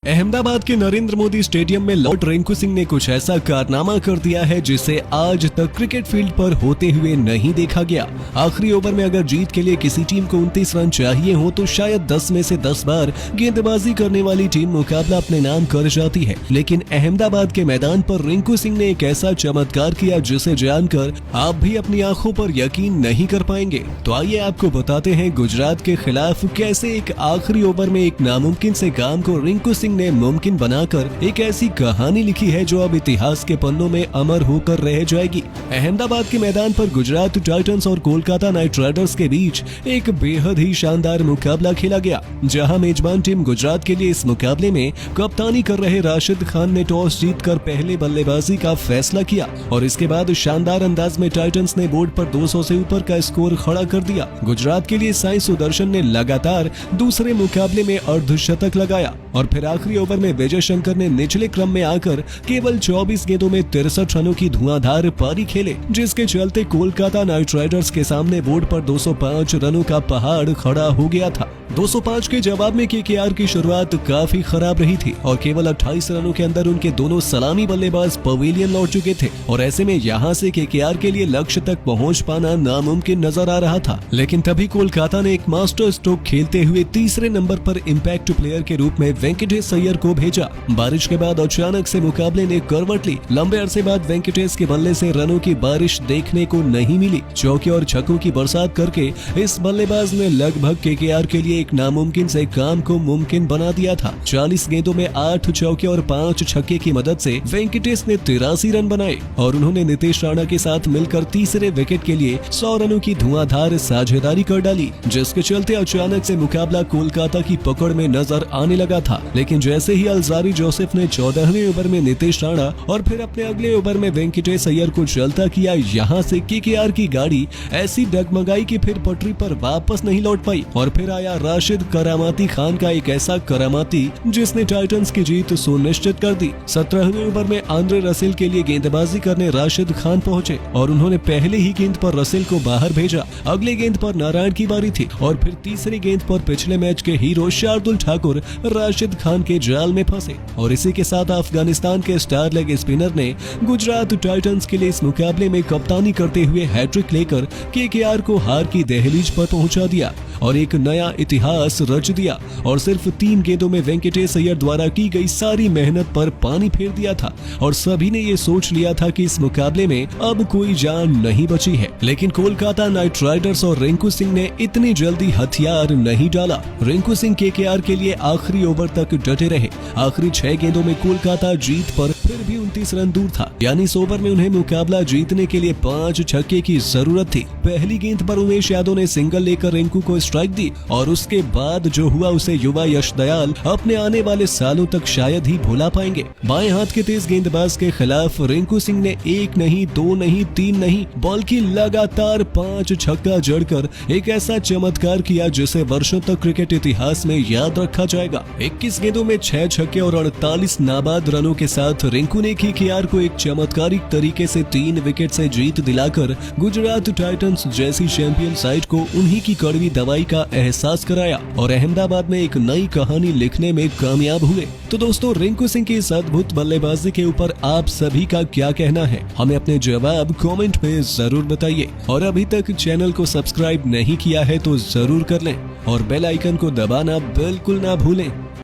अहमदाबाद के नरेंद्र मोदी स्टेडियम में लॉर्ड रिंकू सिंह ने कुछ ऐसा कारनामा कर दिया है जिसे आज तक क्रिकेट फील्ड पर होते हुए नहीं देखा गया। आखिरी ओवर में अगर जीत के लिए किसी टीम को 29 रन चाहिए हो तो शायद 10 में से 10 बार गेंदबाजी करने वाली टीम मुकाबला अपने नाम कर जाती है, लेकिन अहमदाबाद के मैदान पर रिंकू सिंह ने एक ऐसा चमत्कार किया जिसे जानकर आप भी अपनी आंखों पर यकीन नहीं कर पाएंगे। तो आइए आपको बताते हैं गुजरात के खिलाफ कैसे एक आखिरी ओवर में एक नामुमकिन से काम को रिंकू सिंह ने मुमकिन बनाकर एक ऐसी कहानी लिखी है जो अब इतिहास के पन्नों में अमर होकर रह जाएगी। अहमदाबाद के मैदान पर गुजरात टाइटंस और कोलकाता नाइट राइडर्स के बीच एक बेहद ही शानदार मुकाबला खेला गया, जहां मेजबान टीम गुजरात के लिए इस मुकाबले में कप्तानी कर रहे राशिद खान ने टॉस जीतकर पहले बल्लेबाजी का फैसला किया और इसके बाद शानदार अंदाज में टाइटंस ने बोर्ड पर 200 से ऊपर का स्कोर खड़ा कर दिया। गुजरात के लिए साई सुदर्शन ने लगातार दूसरे मुकाबले में अर्धशतक लगाया और फिर आखिरी ओवर में विजय शंकर ने निचले क्रम में आकर केवल 24 गेंदों में 63 रनों की धुआंधार पारी खेले, जिसके चलते कोलकाता नाइट राइडर्स के सामने बोर्ड पर 205 रनों का पहाड़ खड़ा हो गया था। 205 के जवाब में केकेआर की शुरुआत काफी खराब रही थी और केवल 28 रनों के अंदर उनके दोनों सलामी बल्लेबाज पवेलियन लौट चुके थे और ऐसे में यहां से केकेआर के लिए लक्ष्य तक पहुंच पाना नामुमकिन नजर आ रहा था। लेकिन तभी कोलकाता ने एक मास्टर स्ट्रोक खेलते हुए तीसरे नंबर पर इम्पैक्ट प्लेयर के रूप में वेंकटेश अय्यर को भेजा। बारिश के बाद अचानक से मुकाबले ने करवट ली। लंबे अरसे बाद वेंकटेश के बल्ले से रनों की बारिश देखने को नहीं मिली। चौके और छक्कों की बरसात करके इस बल्लेबाज ने लगभग केकेआर के लिए एक नामुमकिन से काम को मुमकिन बना दिया था। 40 गेंदों में 8 चौके और 5 छक्के की मदद से वेंकटेश ने 83 रन बनाए और उन्होंने नीतीश राणा के साथ मिलकर तीसरे विकेट के लिए 100 रनों की धुआंधार साझेदारी कर डाली, जिसके चलते अचानक से मुकाबला कोलकाता की पकड़ में नजर आने लगा था। लेकिन जैसे ही अलजारी जोसेफ ने 14वें ओवर में नीतीश राणा और फिर अपने अगले ओवर में वेंकटेश अय्यर को चलता किया, यहाँ से केकेआर की गाड़ी ऐसी डगमगाई कि फिर पटरी पर वापस नहीं लौट पाई और फिर आया राशिद करामाती खान का एक ऐसा करामाती जिसने टाइटंस की जीत सुनिश्चित कर दी। 17वें ओवर में आंद्रे रसेल के लिए गेंदबाजी करने राशिद खान पहुंचे और उन्होंने पहले ही गेंद पर रसेल को बाहर भेजा। अगले गेंद पर नारायण की बारी थी और फिर तीसरी गेंद पर पिछले मैच के हीरो शार्दुल ठाकुर राशिद खान के जाल में फंसे और इसी के साथ अफगानिस्तान के स्टार लेग स्पिनर ने गुजरात टाइटंस के लिए इस मुकाबले में कप्तानी करते हुए हैट्रिक लेकर केकेआर को हार की दहलीज पर पहुंचा दिया और एक नया इतिहास रच दिया और सिर्फ 3 गेंदों में वेंकटेश अय्यर द्वारा की गई सारी मेहनत पर पानी फेर दिया था और सभी ने ये सोच लिया था कि इस मुकाबले में अब कोई जान नहीं बची है। लेकिन कोलकाता नाइट राइडर्स और रिंकू सिंह ने इतनी जल्दी हथियार नहीं डाला। रिंकू सिंह केकेआर के लिए आखिरी ओवर तक डटे रहे। आखिरी 6 गेंदों में कोलकाता जीत पर फिर भी 29 रन दूर था, यानी इस ओवर में उन्हें मुकाबला जीतने के लिए 5 छक्के की जरूरत थी। पहली गेंद पर उमेश यादव ने सिंगल लेकर रिंकू को स्ट्राइक दी और उसके बाद जो हुआ उसे युवा यश दयाल अपने आने वाले सालों तक शायद ही भुला पाएंगे। बाएं हाथ के तेज गेंदबाज के खिलाफ रिंकू सिंह ने 1 नहीं 2 नहीं 3 नहीं बल्कि लगातार 5 छक्का जड़कर एक ऐसा चमत्कार किया जिसे वर्षों तक क्रिकेट इतिहास में याद रखा जाएगा। 21 गेंदों में 6 छक्के और 48 नाबाद रनों के साथ रिंकू ने केकेआर को एक चमत्कारिक तरीके से 3 विकेट से जीत दिलाकर गुजरात टाइटंस जैसी चैंपियन साइड को उन्हीं की कड़वी दवाई का एहसास कराया और अहमदाबाद में एक नई कहानी लिखने में कामयाब हुए। तो दोस्तों, रिंकू सिंह की इस अद्भुत बल्लेबाजी के ऊपर आप सभी का क्या कहना है? हमें अपने जवाब कमेंट में जरूर बताइए और अभी तक चैनल को सब्सक्राइब नहीं किया है तो जरूर कर लें और बेल आइकन को दबाना बिल्कुल ना भूलें।